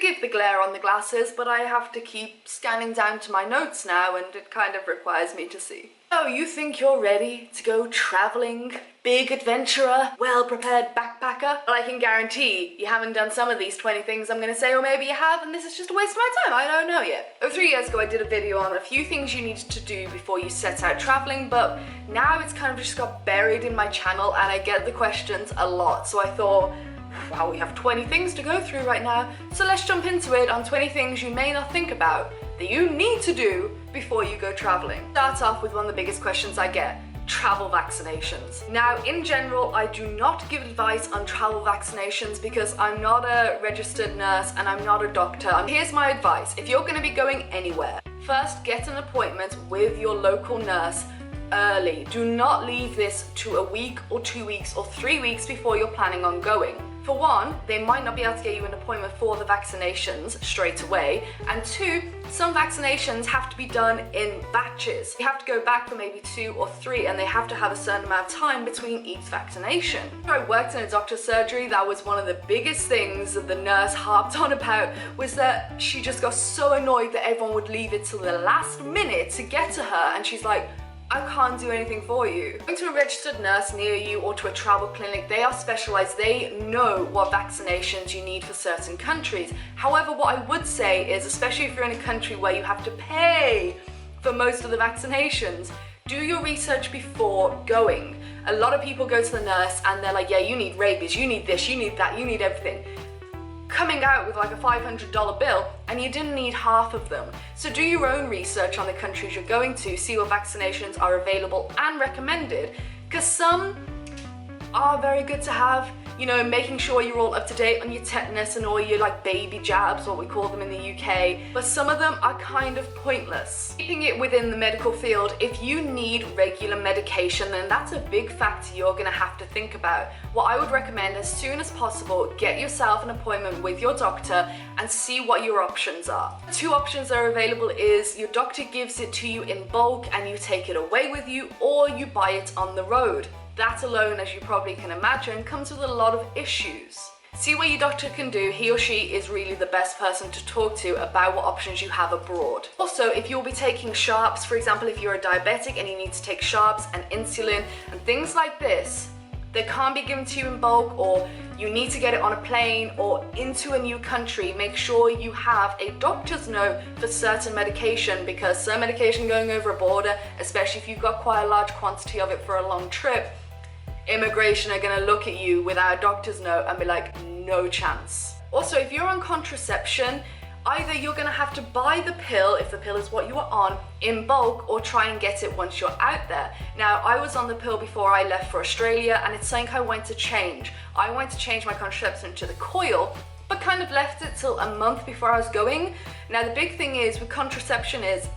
Forgive the glare on the glasses, but I have to keep scanning down to my notes now and it kind of requires me to see. So you think you're ready to go traveling? Big adventurer? Well-prepared backpacker? Well, I can guarantee you haven't done some of these 20 things I'm gonna say, or maybe you have and this is just a waste of my time, I don't know yet. 3 years ago I did a video on a few things you need to do before you set out traveling, but now it's kind of just got buried in my channel and I get the questions a lot, so I thought, wow, we have 20 things to go through right now, so let's jump into it on 20 things you may not think about that you need to do before you go traveling. Start off with one of the biggest questions I get: travel vaccinations. Now, in general, I do not give advice on travel vaccinations because I'm not a registered nurse and I'm not a doctor. Here's my advice: if you're going to be going anywhere, first get an appointment with your local nurse early. Do not leave this to a week or 2 weeks or 3 weeks before you're planning on going. For one, they might not be able to get you an appointment for the vaccinations straight away, and two, some vaccinations have to be done in batches. You have to go back for maybe 2 or 3 and they have to have a certain amount of time between each vaccination. When I worked in a doctor's surgery, that was one of the biggest things that the nurse harped on about, was that she just got so annoyed that everyone would leave it till the last minute to get to her, and she's like, I can't do anything for you. Going to a registered nurse near you or to a travel clinic, they are specialized, they know what vaccinations you need for certain countries. However, what I would say is, especially if you're in a country where you have to pay for most of the vaccinations, do your research before going. A lot of people go to the nurse and they're like, yeah, you need rabies, you need this, you need that, you need everything. Coming out with like a $500 bill and you didn't need half of them. So do your own research on the countries you're going to, see what vaccinations are available and recommended, because some are very good to have, you know, making sure you're all up to date on your tetanus and all your like baby jabs, what we call them in the UK, but some of them are kind of pointless. Keeping it within the medical field, if you need regular medication, then that's a big factor you're gonna have to think about. What I would recommend, as soon as possible, get yourself an appointment with your doctor and see what your options are. 2 options that are available is your doctor gives it to you in bulk and you take it away with you, or you buy it on the road. That alone, as you probably can imagine, comes with a lot of issues. See what your doctor can do. He or she is really the best person to talk to about what options you have abroad. Also, if you'll be taking sharps, for example, if you're a diabetic and you need to take sharps and insulin and things like this, they can't be given to you in bulk, or you need to get it on a plane or into a new country. Make sure you have a doctor's note for certain medication, because some medication going over a border, especially if you've got quite a large quantity of it for a long trip, immigration are going to look at you without a doctor's note and be like, no chance. Also, if you're on contraception, either you're going to have to buy the pill, if the pill is what you are on, in bulk, or try and get it once you're out there. Now, I was on the pill before I left for Australia, and it's something I went to change. I went to change my contraception to the coil, but kind of left it till a month before I was going. Now, the big thing is with contraception is,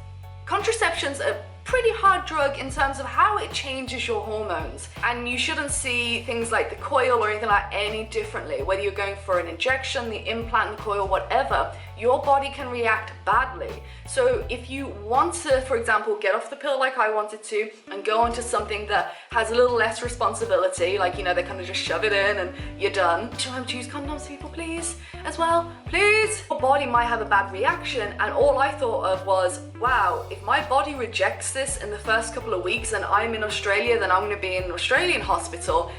contraception's a pretty hard drug in terms of how it changes your hormones, and you shouldn't see things like the coil or anything like any differently. Whether you're going for an injection, the implant, the coil, whatever, your body can react badly. So if you want to, for example, get off the pill like I wanted to and go onto something that has a little less responsibility, like, you know, they kind of just shove it in and you're done. Try to use condoms, people, please, as well, please. Your body might have a bad reaction, and all I thought of was, wow, if my body rejects this in the first couple of weeks and I'm in Australia, then I'm going to be in an Australian hospital,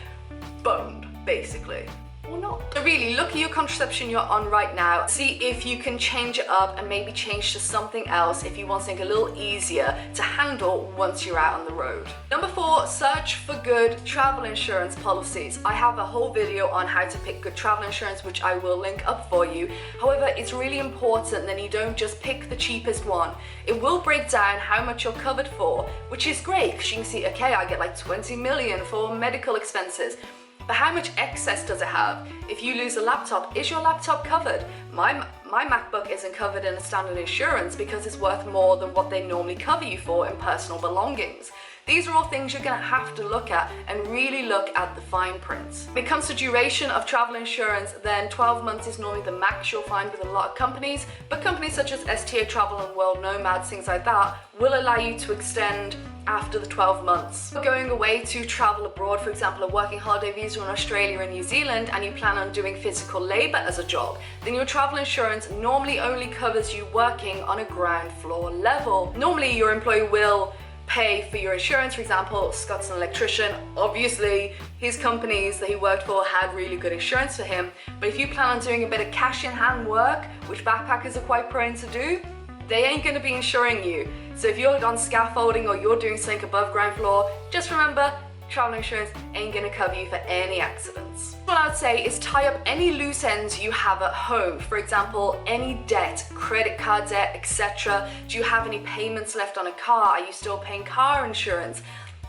boned, basically. Or not. So really, look at your contraception you're on right now, see if you can change it up and maybe change to something else if you want something a little easier to handle once you're out on the road. Number 4, search for good travel insurance policies. I have a whole video on how to pick good travel insurance, which I will link up for you. However, it's really important that you don't just pick the cheapest one. It will break down how much you're covered for, which is great because you can see, okay, I get like 20 million for medical expenses. But how much excess does it have? If you lose a laptop, is your laptop covered? My MacBook isn't covered in a standard insurance because it's worth more than what they normally cover you for in personal belongings. These are all things you're gonna have to look at and really look at the fine print. When it comes to duration of travel insurance, then 12 months is normally the max you'll find with a lot of companies, but companies such as Travel and World Nomads, things like that, will allow you to extend after the 12 months. If you're going away to travel abroad, for example, a working holiday visa in Australia and New Zealand, and you plan on doing physical labor as a job, then your travel insurance normally only covers you working on a ground floor level. Normally, your employer will pay for your insurance. For example, Scott's an electrician. Obviously, his companies that he worked for had really good insurance for him. But if you plan on doing a bit of cash in hand work, which backpackers are quite prone to do, they ain't gonna be insuring you. So if you're on scaffolding or you're doing something above ground floor, just remember, travel insurance ain't gonna cover you for any accidents. What I would say is tie up any loose ends you have at home. For example, any debt, credit card debt, etc. Do you have any payments left on a car? Are you still paying car insurance?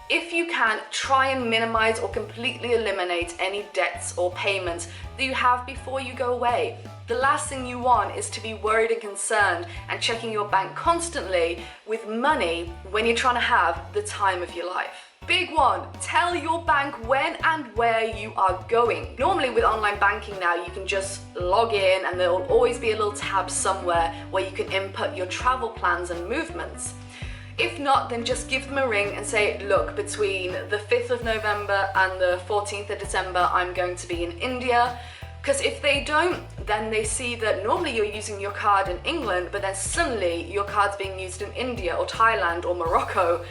If you can, try and minimize or completely eliminate any debts or payments that you have before you go away. The last thing you want is to be worried and concerned and checking your bank constantly with money when you're trying to have the time of your life. Big one, tell your bank when and where you are going. Normally with online banking now, you can just log in and there will always be a little tab somewhere where you can input your travel plans and movements. If not, then just give them a ring and say, look, between the 5th of November and the 14th of December, I'm going to be in India. Because if they don't, then they see that normally you're using your card in England, but then suddenly your card's being used in India or Thailand or Morocco.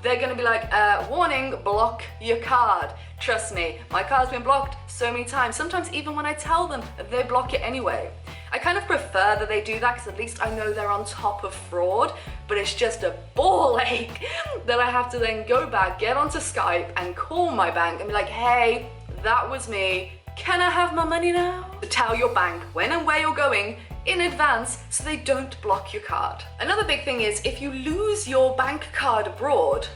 They're gonna be like, warning, block your card. Trust me, my card's been blocked so many times. Sometimes even when I tell them, they block it anyway. I kind of prefer that they do that because at least I know they're on top of fraud, but it's just a ball ache that I have to then go back, get onto Skype and call my bank and be like, hey, that was me. Can I have my money now? Tell your bank when and where you're going in advance so they don't block your card. Another big thing is if you lose your bank card abroad,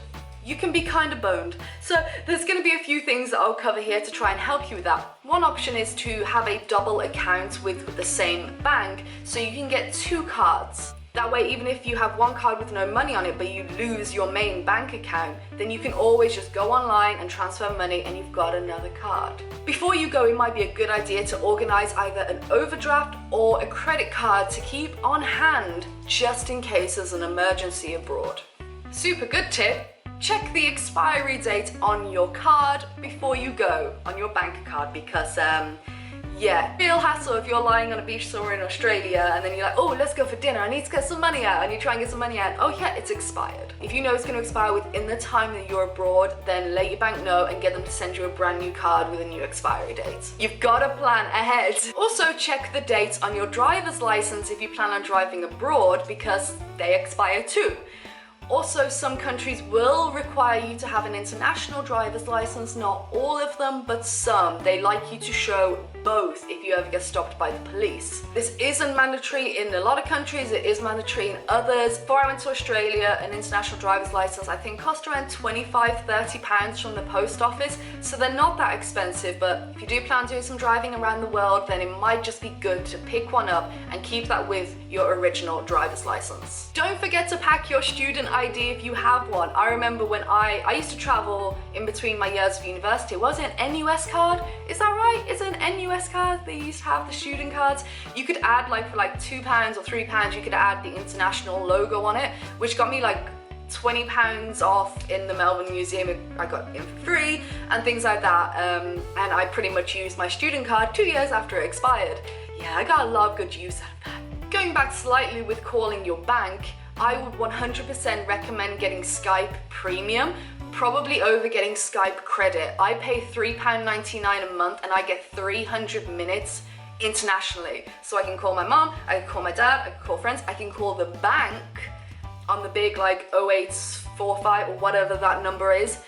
you can be kind of boned. So there's going to be a few things that I'll cover here to try and help you with that. One option is to have a double account with the same bank so you can get two cards. That way, even if you have one card with no money on it, but you lose your main bank account, then you can always just go online and transfer money and you've got another card. Before you go, it might be a good idea to organize either an overdraft or a credit card to keep on hand just in case there's an emergency abroad. Super good tip. Check the expiry date on your card before you go, on your bank card, because yeah, real hassle if you're lying on a beach somewhere in Australia and then you're like, oh, let's go for dinner, I need to get some money out, and you try and get some money out, oh yeah, it's expired. If you know it's going to expire within the time that you're abroad, then let your bank know and get them to send you a brand new card with a new expiry date. You've got to plan ahead. Also check the dates on your driver's license if you plan on driving abroad, because they expire too. Also, some countries will require you to have an international driver's license, not all of them, but some. They like you to show both if you ever get stopped by the police. This isn't mandatory in a lot of countries, it is mandatory in others. Before I went to Australia, an international driver's license I think cost around £25–30 from the post office, so they're not that expensive, but if you do plan on doing some driving around the world, then it might just be good to pick one up and keep that with your original driver's license. Don't forget to pack your student ID if you have one. I remember when I used to travel in between my years of university. Was it an NUS card? Is that right? Is it an NUS card? They used to have the student cards. You could add like for like £2 or £3, you could add the international logo on it, which got me like £20 off in the Melbourne Museum. I got it for free and things like that. And I pretty much used my student card 2 years after it expired. Yeah, I got a lot of good use out of that. Going back slightly with calling your bank, I would 100% recommend getting Skype Premium, probably over getting Skype Credit. I pay £3.99 a month and I get 300 minutes internationally. So I can call my mom, I can call my dad, I can call friends, I can call the bank on the big like 0845 or whatever that number is.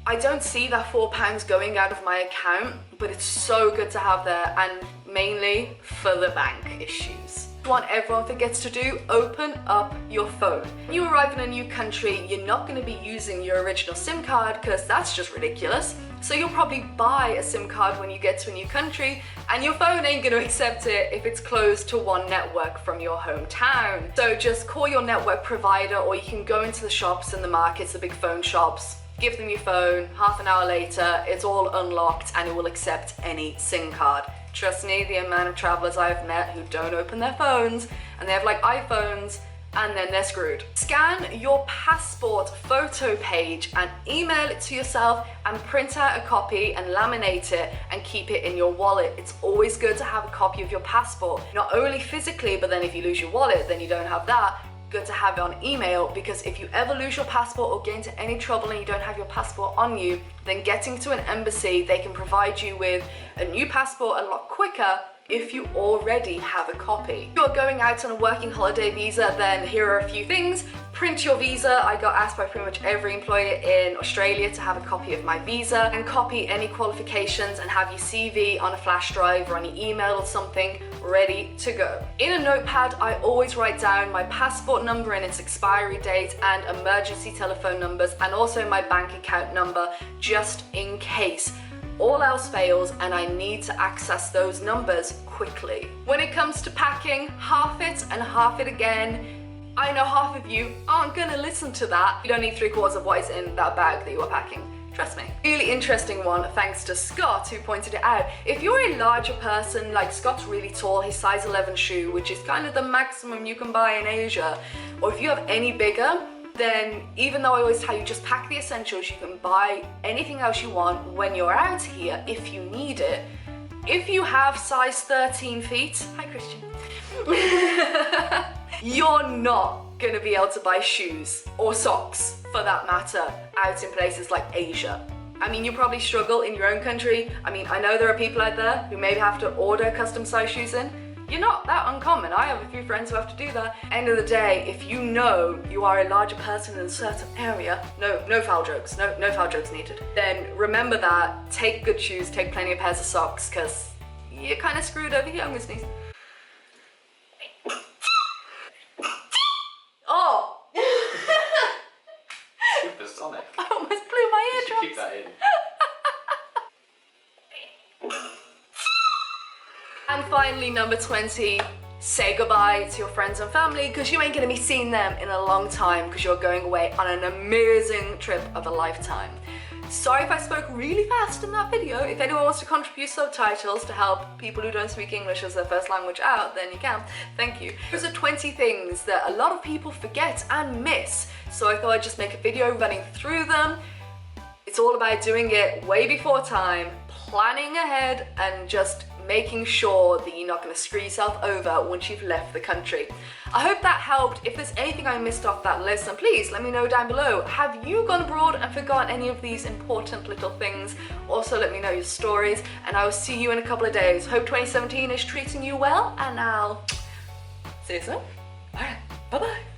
I don't see that £4 going out of my account, but it's so good to have there, and mainly for the bank issues. One everyone forgets to do, open up your phone. When you arrive in a new country, you're not going to be using your original SIM card because that's just ridiculous. So you'll probably buy a SIM card when you get to a new country, and your phone ain't gonna accept it if it's closed to one network from your hometown. So just call your network provider, or you can go into the shops and the markets, the big phone shops, give them your phone, half an hour later, it's all unlocked and it will accept any SIM card. Trust me, the amount of travelers I've met who don't open their phones and they have like iPhones and then they're screwed. Scan your passport photo page and email it to yourself and print out a copy and laminate it and keep it in your wallet. It's always good to have a copy of your passport, not only physically, but then if you lose your wallet, then you don't have that. Good to have it on email, because if you ever lose your passport or get into any trouble and you don't have your passport on you, then getting to an embassy, they can provide you with a new passport a lot quicker if you already have a copy. If you're going out on a working holiday visa, then here are a few things. Print your visa. I got asked by pretty much every employer in Australia to have a copy of my visa, and copy any qualifications and have your CV on a flash drive or on your email or something ready to go. In a notepad, I always write down my passport number and its expiry date and emergency telephone numbers, and also my bank account number, just in case all else fails and I need to access those numbers quickly. When it comes to packing, half it and half it again. I know half of you aren't gonna listen to that. You don't need 3/4 of what is in that bag that you are packing. Trust me. Really interesting one, thanks to Scott, who pointed it out. If you're a larger person, like Scott's really tall, his size 11 shoe, which is kind of the maximum you can buy in Asia, or if you have any bigger, then even though I always tell you just pack the essentials, you can buy anything else you want when you're out here if you need it. If you have size 13 feet, hi Christian, you're not gonna be able to buy shoes or socks for that matter out in places like Asia. I mean, you probably struggle in your own country. I mean, I know there are people out there who maybe have to order custom size shoes in. You're not that uncommon. I have a few friends who have to do that. End of the day, if you know you are a larger person in a certain area, no foul jokes, no foul jokes needed, then remember that, take good shoes, take plenty of pairs of socks, because you're kind of screwed over here. I'm gonna sneeze. Oh! Supersonic. I almost blew my eardrums. Keep that in. And finally, number 20, say goodbye to your friends and family, because you ain't gonna be seeing them in a long time because you're going away on an amazing trip of a lifetime. Sorry if I spoke really fast in that video. If anyone wants to contribute subtitles to help people who don't speak English as their first language out, then you can. Thank you. Those are 20 things that a lot of people forget and miss. So I thought I'd just make a video running through them. It's all about doing it way before time, planning ahead, and just making sure that you're not going to screw yourself over once you've left the country. I hope that helped. If there's anything I missed off that list, then please let me know down below. Have you gone abroad and forgotten any of these important little things? Also, let me know your stories, and I will see you in a couple of days. Hope 2017 is treating you well, and I'll see you soon. Alright, bye-bye.